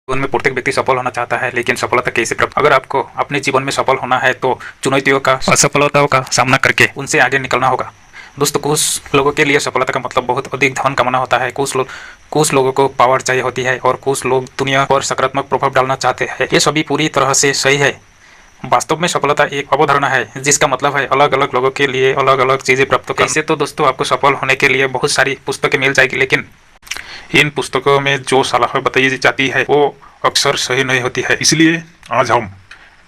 जीवन में प्रत्येक व्यक्ति सफल होना चाहता है, लेकिन सफलता कैसे प्राप्त? अगर आपको अपने जीवन में सफल होना है तो चुनौतियों का, असफलताओं का सामना करके उनसे आगे निकलना होगा। दोस्तों, कुछ लोगों के लिए सफलता का मतलब बहुत अधिक धन कमाना होता है, कुछ लोगों को पावर चाहिए होती है और कुछ लोग दुनिया पर सकारात्मक प्रभाव डालना चाहते हैं। ये सभी पूरी तरह से सही है। वास्तव में सफलता एक अवधारणा है जिसका मतलब है अलग अलग लोगों के लिए अलग अलग चीजें प्राप्त करना। कैसे? तो दोस्तों, आपको सफल होने के लिए बहुत सारी पुस्तकें मिल जाएगी, लेकिन इन पुस्तकों में जो सलाह बताई जाती है वो अक्सर सही नहीं होती है। इसलिए आज हम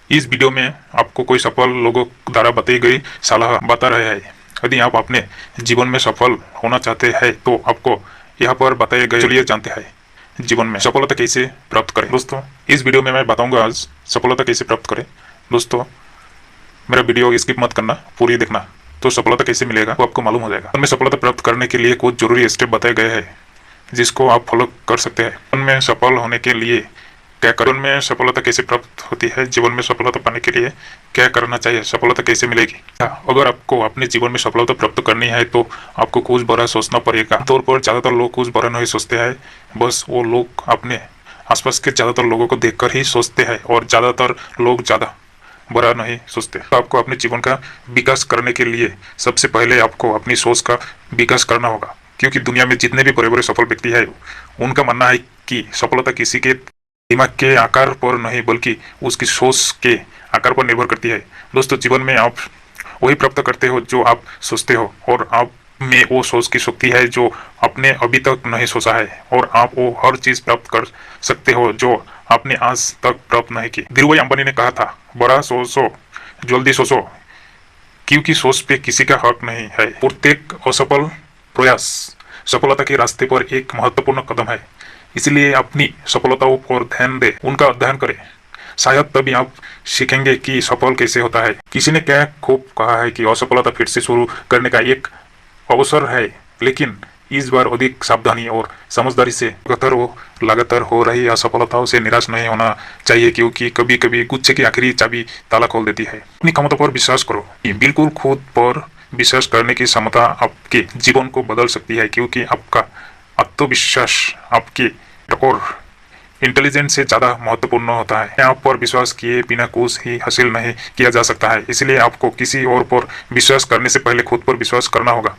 इस वीडियो में आपको कोई सफल लोगों द्वारा बताई गई सलाह बता रहे हैं। यदि आप अपने जीवन में सफल होना चाहते हैं तो आपको यहाँ पर बताए गए, चलिए जानते हैं जीवन में सफलता कैसे प्राप्त करें। दोस्तों, इस वीडियो में मैं बताऊंगा आज सफलता कैसे प्राप्त करें। दोस्तों, मेरा वीडियो स्किप मत करना, पूरी देखना, तो सफलता कैसे मिलेगा वो आपको मालूम हो जाएगा। में सफलता प्राप्त करने के लिए कुछ जरूरी स्टेप बताए गए हैं जिसको आप फॉलो कर सकते हैं। जीवन में सफल होने के लिए क्या करें, में सफलता कैसे प्राप्त होती है, जीवन में सफलता पाने के लिए क्या करना चाहिए, सफलता कैसे मिलेगी। अगर आपको अपने जीवन में सफलता प्राप्त करनी है तो आपको कुछ बड़ा सोचना पड़ेगा। आमतौर पर ज्यादातर लोग कुछ बड़ा नहीं सोचते हैं, बस वो लोग अपने आसपास के ज्यादातर लोगों को देखकर ही सोचते हैं और ज्यादातर लोग ज्यादा बड़ा नहीं सोचते। तो आपको अपने जीवन का विकास करने के लिए सबसे पहले आपको अपनी सोच का विकास करना होगा, क्योंकि दुनिया में जितने भी बड़े बड़े सफल व्यक्ति है उनका मानना है कि सफलता किसी के दिमाग के आकार पर नहीं बल्कि उसकी सोच के आकार पर निर्भर करती है। दोस्तों, जीवन में आप वही प्राप्त करते हो जो आप सोचते हो, और आप में वो सोच की शक्ति है जो आपने अभी तक नहीं सोचा है, और आप वो हर चीज प्राप्त कर सकते हो जो आपने आज तक प्राप्त नहीं की। धीरूभाई अंबानी ने कहा था, बड़ा सोचो, जल्दी सोचो, क्योंकि सोच पे किसी का हक नहीं है। प्रत्येक असफल प्रयास सफलता के रास्ते पर एक महत्वपूर्ण कदम है, इसलिए अपनी सफलताओं पर ध्यान दे, उनका अध्ययन करें। शायद तभी आप सीखेंगे कि सफल कैसे होता है। किसी ने क्या खूब कहा है कि असफलता फिर से शुरू करने का एक अवसर है, लेकिन इस बार अधिक सावधानी और समझदारी से लगातार हो रही असफलताओं से निराश नहीं होना चाहिए, क्योंकि कभी कभी गुच्छे की आखिरी चाबी ताला खोल देती है। अपनी क्षमता पर विश्वास करो। बिल्कुल खुद पर विश्वास करने की क्षमता आपके जीवन को बदल सकती है, क्योंकि आपका आत्मविश्वास आपके और इंटेलिजेंस से ज्यादा महत्वपूर्ण होता है। आप पर विश्वास किए बिना कुछ ही हासिल नहीं किया जा सकता है, इसलिए आपको किसी और पर विश्वास करने से पहले खुद पर विश्वास करना होगा,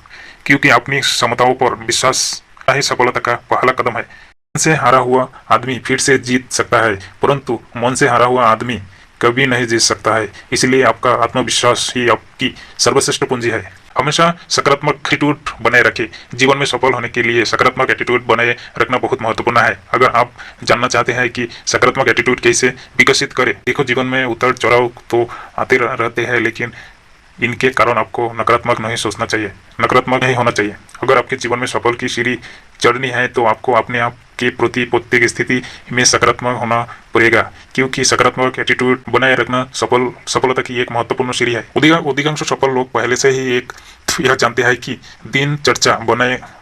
क्योंकि अपनी क्षमताओं पर विश्वास ही सफलता का पहला कदम है। मन से हारा हुआ आदमी फिर से जीत सकता है, परंतु मन से हारा हुआ आदमी कभी नहीं जीत सकता है। इसलिए आपका आत्मविश्वास ही आपकी सर्वश्रेष्ठ पूंजी है। हमेशा सकारात्मक एटीट्यूड बनाए रखें। जीवन में सफल होने के लिए सकारात्मक एटीट्यूड बनाए रखना बहुत महत्वपूर्ण है। अगर आप जानना चाहते हैं कि सकारात्मक एटीट्यूड कैसे विकसित करें, देखो, जीवन में उतार चढ़ाव तो आते रहते हैं, लेकिन इनके कारण आपको नकारात्मक नहीं सोचना चाहिए, नकारात्मक नहीं होना चाहिए। अगर आपके जीवन में सफल की सीढ़ी चढ़नी है तो आपको अपने आप के प्रति प्रत्येक स्थिति में सकारात्मक होना पड़ेगा, क्योंकि सकारात्मक एटीट्यूड बनाए रखना सफलता की एक महत्वपूर्ण सीढ़ी है। अधिकांश सफल लोग पहले से ही यह जानते हैं कि दिनचर्या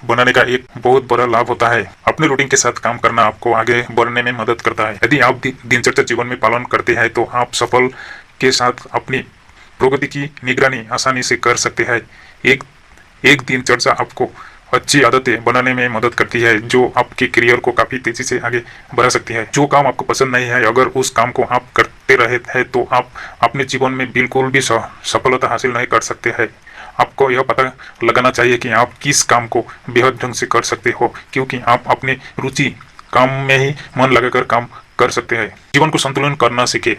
बनाने का एक बहुत बड़ा लाभ होता है। अपने रूटीन के साथ काम करना आपको आगे बढ़ने में मदद करता है। यदि आप दिनचर्या जीवन में पालन करते हैं तो आप सफल के साथ अपनी प्रगति की निगरानी आसानी से कर सकते हैं। एक दिनचर्या आपको अच्छी आदतें बनाने में मदद करती है, जो आपके करियर को काफी तेजी से आगे बढ़ा सकती है। जो काम आपको पसंद नहीं है, अगर उस काम को आप करते रहे हैं तो आप अपने जीवन में बिल्कुल भी सफलता हासिल नहीं कर सकते हैं। आपको यह पता लगाना चाहिए कि आप किस काम को बेहद ढंग से कर सकते हो, क्योंकि आप अपने रुचि काम में ही मन लगाकर काम कर सकते हैं। जीवन को संतुलन करना सीखे।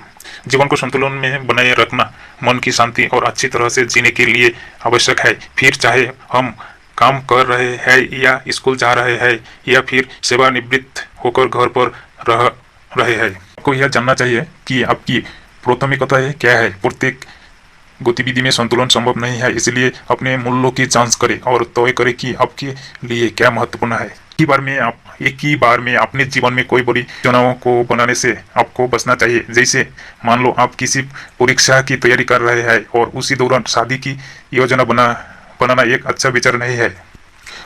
जीवन को संतुलन में बनाए रखना मन की शांति और अच्छी तरह से जीने के लिए आवश्यक है। फिर चाहे हम काम कर रहे हैं या स्कूल जा रहे हैं या फिर सेवानिवृत्त होकर घर पर रह रहे हैं, आपको यह जानना चाहिए कि आपकी प्राथमिकताएं क्या है। प्रत्येक गतिविधि में संतुलन संभव नहीं है, इसलिए अपने मूल्यों की जांच करें और तय करें कि आपके लिए क्या महत्वपूर्ण है। एक ही बार में अपने जीवन में कोई बड़ी योजनाओं को बनाने से आपको बचना चाहिए। जैसे मान लो आप किसी परीक्षा की तैयारी कर रहे हैं और उसी दौरान शादी की योजना बनाना एक अच्छा विचार नहीं है।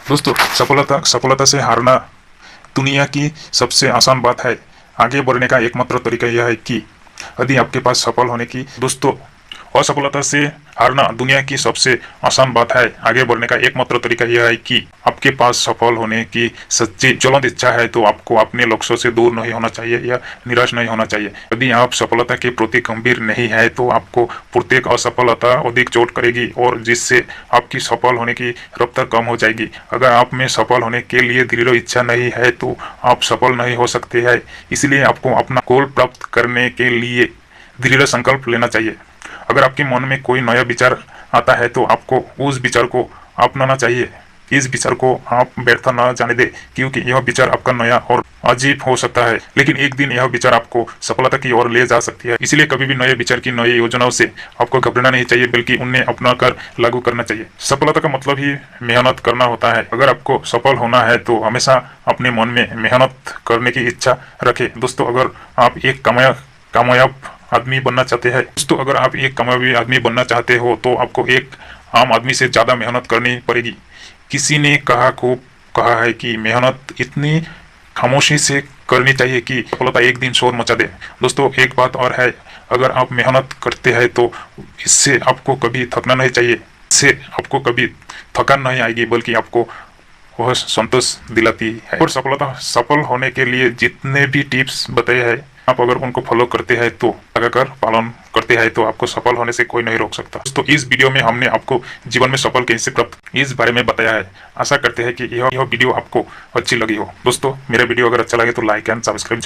दोस्तों, सफलता से हारना दुनिया की सबसे आसान बात है। आगे बढ़ने का एकमात्र तरीका यह है कि यदि आपके पास सफल होने की दोस्तों असफलता से हारना दुनिया की सबसे आसान बात है। आगे बढ़ने का एकमात्र तरीका यह है कि आपके पास सफल होने की सच्ची ज्वलंत इच्छा है तो आपको अपने लक्ष्यों से दूर नहीं होना चाहिए या निराश नहीं होना चाहिए। यदि आप सफलता के प्रति गंभीर नहीं है तो आपको प्रत्येक असफलता अधिक चोट करेगी और जिससे आपकी सफल होने की रफ्तार कम हो जाएगी। अगर आप में सफल होने के लिए दृढ़ इच्छा नहीं है तो आप सफल नहीं हो सकते हैं। इसलिए आपको अपना गोल प्राप्त करने के लिए दृढ़ संकल्प लेना चाहिए। अगर आपके मन में कोई नया विचार आता है तो आपको उस विचार को अपनाना चाहिए। इस विचार को आप व्यर्थ न जाने दें, क्योंकि यह विचार आपका नया और अजीब हो सकता है, लेकिन एक दिन यह विचार आपको सफलता की ओर ले जा सकती है। इसलिए कभी भी नए विचार की नई योजनाओं से आपको घबराना नहीं चाहिए, बल्कि उन्हें अपनाकर लागू करना चाहिए। सफलता का मतलब ही मेहनत करना होता है। अगर आपको सफल होना है तो हमेशा अपने मन में मेहनत करने की इच्छा रखें। दोस्तों, अगर आप एक कामयाब आदमी बनना चाहते हैं अगर आप एक कामयाबी आदमी बनना चाहते हो तो आपको एक आम आदमी से ज्यादा मेहनत करनी पड़ेगी। किसी ने खूब कहा है कि मेहनत इतनी खामोशी से करनी चाहिए कि सफलता एक दिन शोर मचा दे। दोस्तों, एक बात और है, अगर आप मेहनत करते हैं तो इससे आपको कभी थकना नहीं चाहिए। इससे आपको कभी थकान नहीं आएगी, बल्कि आपको वह संतोष दिलाती है। और सफल होने के लिए जितने भी टिप्स बताए हैं, आप अगर उनको फॉलो करते हैं तो लगाकर पालन करते हैं तो आपको सफल होने से कोई नहीं रोक सकता। तो इस वीडियो में हमने आपको जीवन में सफल कैसे प्राप्त इस बारे में बताया है। आशा करते हैं कि यह वीडियो आपको अच्छी लगी हो। दोस्तों, मेरा वीडियो अगर अच्छा लगे तो लाइक एंड सब्सक्राइब